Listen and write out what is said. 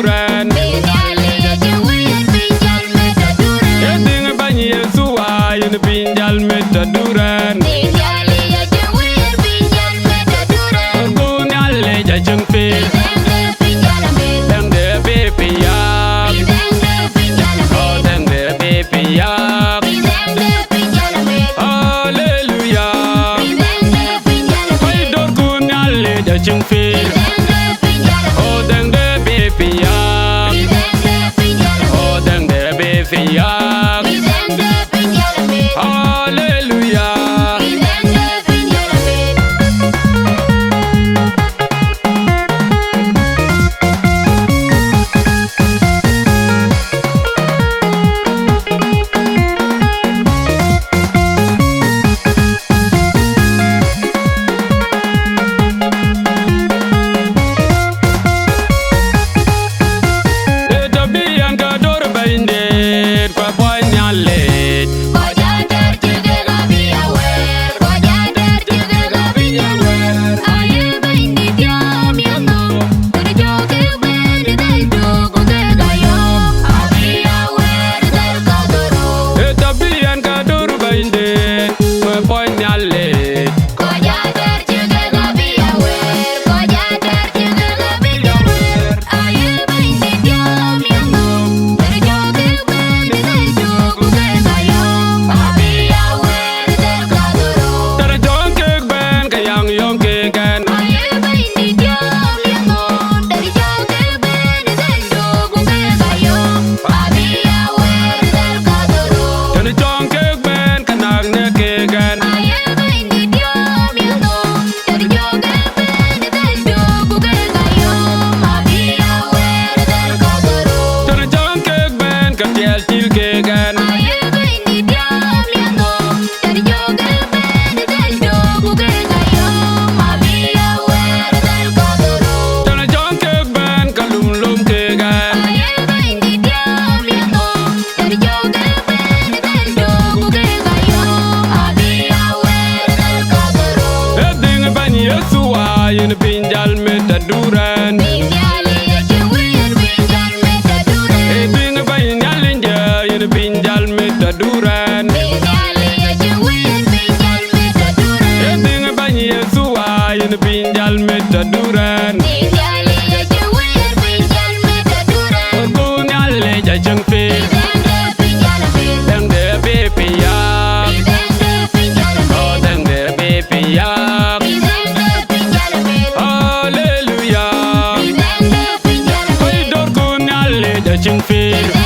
duran. Eding banyi suwa yin pinjal meta duran. Gunyale jajeng fil. Dang de bepi yak. Oh dang de bepi yak. Hallelujah. Koi dor gunyale jajeng fil. Oh dang de bepi yak. Oh dang de bepi yak. Hallelujah. Yin pinjal meta duran. Eding banyi nyalinja yin pinjal meta duran. Eding banyi suwa yin pinjal meta duran. Gunyale jajeng fil. Dang de bepi yak. Oh dang de bepi yak. Hallelujah. Koi dor gunyale jajeng fil.